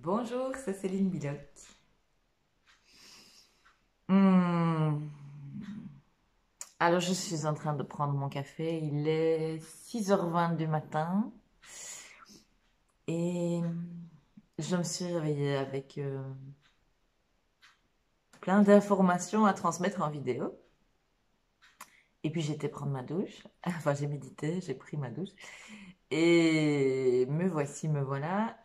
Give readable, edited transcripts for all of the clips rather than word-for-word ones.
Bonjour, c'est Céline Biloc. Hmm. Alors, je suis en train de prendre mon café. Il est 6h20 du matin et je me suis réveillée avec plein d'informations à transmettre en vidéo. Et puis, j'ai été prendre ma douche. Enfin, j'ai médité, j'ai pris ma douche. Et me voici, me voilà.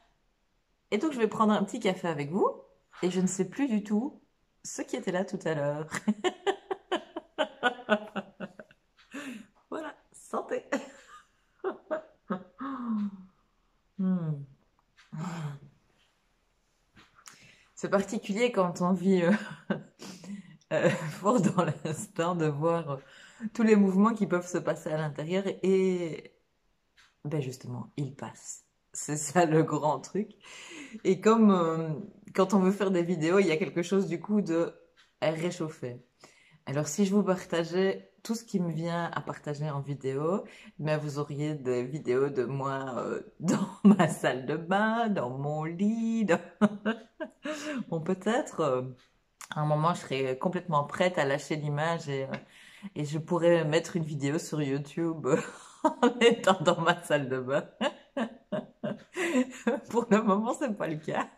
Et donc, je vais prendre un petit café avec vous. Et je ne sais plus du tout ce qui était là tout à l'heure. Voilà, santé. Hmm. C'est particulier quand on vit fort dans l'instant de voir tous les mouvements qui peuvent se passer à l'intérieur et ben justement, ils passent. C'est ça le grand truc. Et comme quand on veut faire des vidéos, il y a quelque chose du coup de réchauffer. Alors si je vous partageais tout ce qui me vient à partager en vidéo, ben vous auriez des vidéos de moi dans ma salle de bain, dans mon lit, bon peut-être. À un moment, je serai complètement prête à lâcher l'image et je pourrais mettre une vidéo sur YouTube en étant dans ma salle de bain. Pour le moment, c'est pas le cas.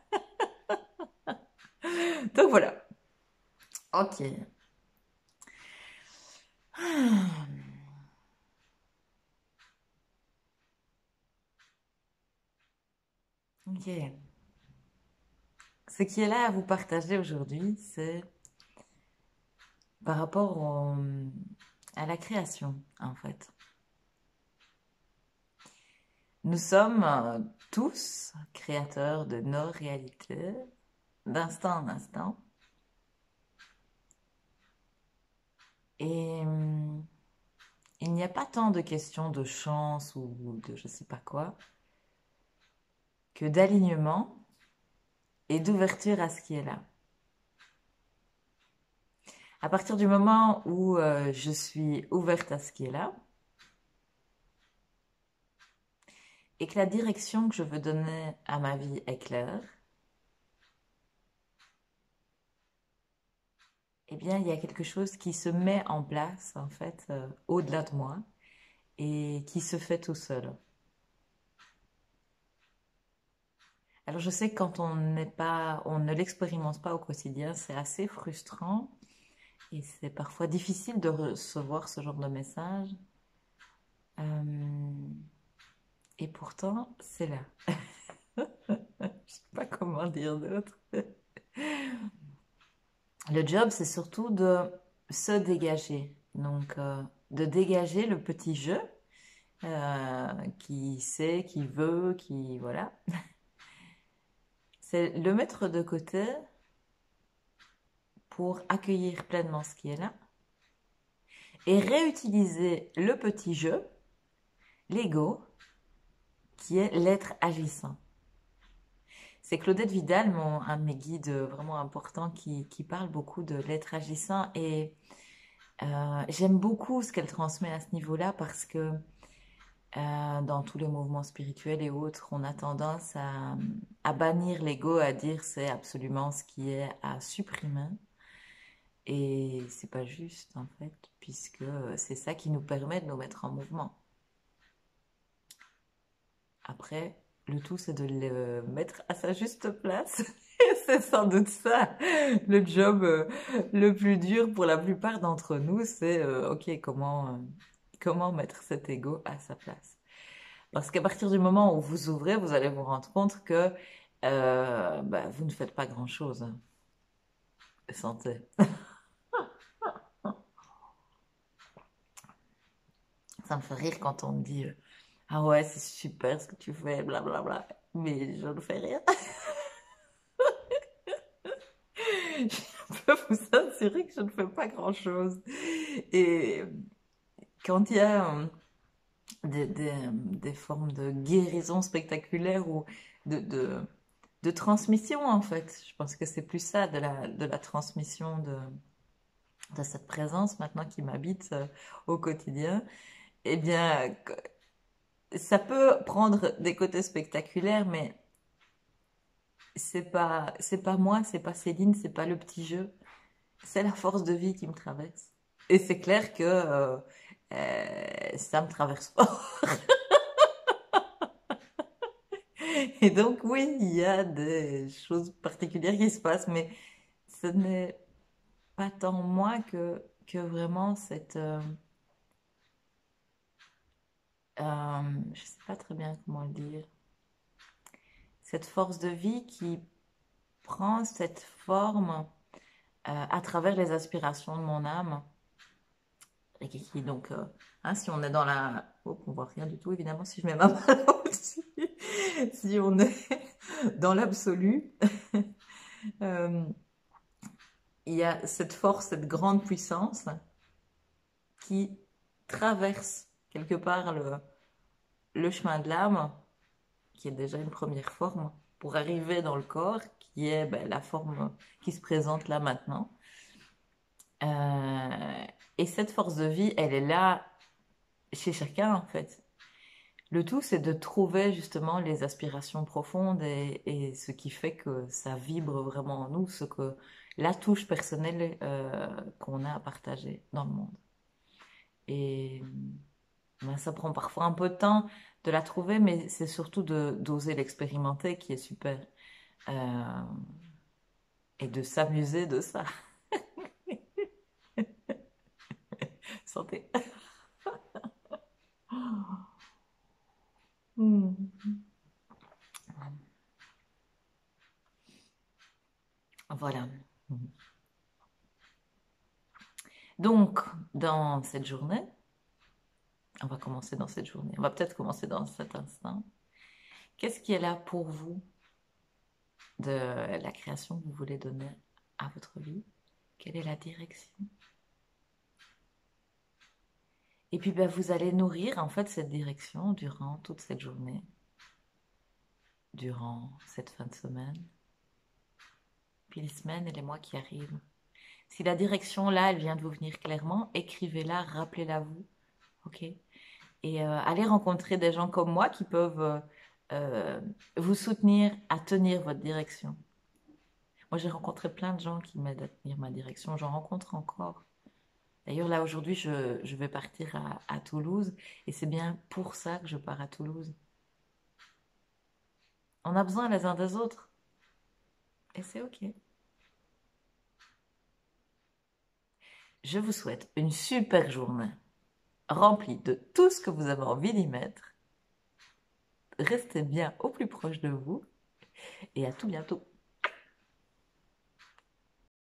Donc voilà. Ok. Ok. Ce qui est là à vous partager aujourd'hui, c'est par rapport à la création, en fait. Nous sommes tous créateurs de nos réalités, d'instant en instant. Et il n'y a pas tant de questions de chance ou de je sais pas quoi que d'alignement et d'ouverture à ce qui est là. À partir du moment où je suis ouverte à ce qui est là et que la direction que je veux donner à ma vie est claire, eh bien, il y a quelque chose qui se met en place, en fait, au-delà de moi et qui se fait tout seul. Alors, je sais que quand on ne l'expérimente pas au quotidien, c'est assez frustrant et c'est parfois difficile de recevoir ce genre de message. Euh, et pourtant, c'est là. Je sais pas comment dire d'autre. Le job, c'est surtout de se dégager. Donc, de dégager le petit jeu qui sait, qui veut, qui... Voilà. C'est le mettre de côté pour accueillir pleinement ce qui est là et réutiliser le petit jeu, l'ego, qui est l'être agissant. C'est Claudette Vidal, un de mes guides vraiment importants, qui parle beaucoup de l'être agissant et j'aime beaucoup ce qu'elle transmet à ce niveau-là parce que dans tous les mouvements spirituels et autres, on a tendance à bannir l'ego, à dire c'est absolument ce qui est à supprimer. Et c'est pas juste en fait, puisque c'est ça qui nous permet de nous mettre en mouvement. Après, le tout c'est de le mettre à sa juste place. Et c'est sans doute ça le job le plus dur pour la plupart d'entre nous, c'est ok comment mettre cet ego à sa place. Parce qu'à partir du moment où vous ouvrez, vous allez vous rendre compte que bah, vous ne faites pas grand-chose. Santé. Ça me fait rire quand on me dit ah ouais, c'est super ce que tu fais, blablabla. Mais je ne fais rien. Je peux vous assurer que je ne fais pas grand-chose. Et quand il y a des formes de guérison spectaculaire ou de, de, de transmission, en fait, je pense que c'est plus ça, de la transmission de cette présence maintenant qui m'habite au quotidien, eh bien, ça peut prendre des côtés spectaculaires, mais c'est pas moi, c'est pas Céline, c'est pas le petit jeu, c'est la force de vie qui me traverse. Et c'est clair que ça me traverse pas. Et donc oui, il y a des choses particulières qui se passent, mais ce n'est pas tant moi que vraiment je sais pas très bien comment le dire, cette force de vie qui prend cette forme à travers les aspirations de mon âme. Et qui donc, hein, si on est dans la... Oh, on voit rien du tout, évidemment, si je mets ma main là aussi. Si on est dans l'absolu, euh, il y a cette force, cette grande puissance qui traverse quelque part le chemin de l'âme, qui est déjà une première forme, pour arriver dans le corps, qui est ben, la forme qui se présente là maintenant. Euh, et cette force de vie, elle est là chez chacun en fait. Le tout, c'est de trouver justement les aspirations profondes et ce qui fait que ça vibre vraiment en nous, ce que la touche personnelle qu'on a à partager dans le monde. Et ben, ça prend parfois un peu de temps de la trouver, mais c'est surtout d'oser l'expérimenter qui est super. Euh, et de s'amuser de ça. Santé. Hmm. Voilà. Donc, dans cette journée, on va commencer dans cette journée, on va peut-être commencer dans cet instant. Qu'est-ce qui est là pour vous de la création que vous voulez donner à votre vie? Quelle est la direction? Et puis, ben, vous allez nourrir en fait cette direction durant toute cette journée, durant cette fin de semaine, puis les semaines et les mois qui arrivent. Si la direction là, elle vient de vous venir clairement, écrivez-la, rappelez-la vous, ok? Et allez rencontrer des gens comme moi qui peuvent vous soutenir à tenir votre direction. Moi, j'ai rencontré plein de gens qui m'aident à tenir ma direction. J'en rencontre encore. D'ailleurs, là, aujourd'hui, je vais partir à Toulouse. Et c'est bien pour ça que je pars à Toulouse. On a besoin les uns des autres. Et c'est OK. Je vous souhaite une super journée remplie de tout ce que vous avez envie d'y mettre. Restez bien au plus proche de vous. Et à tout bientôt.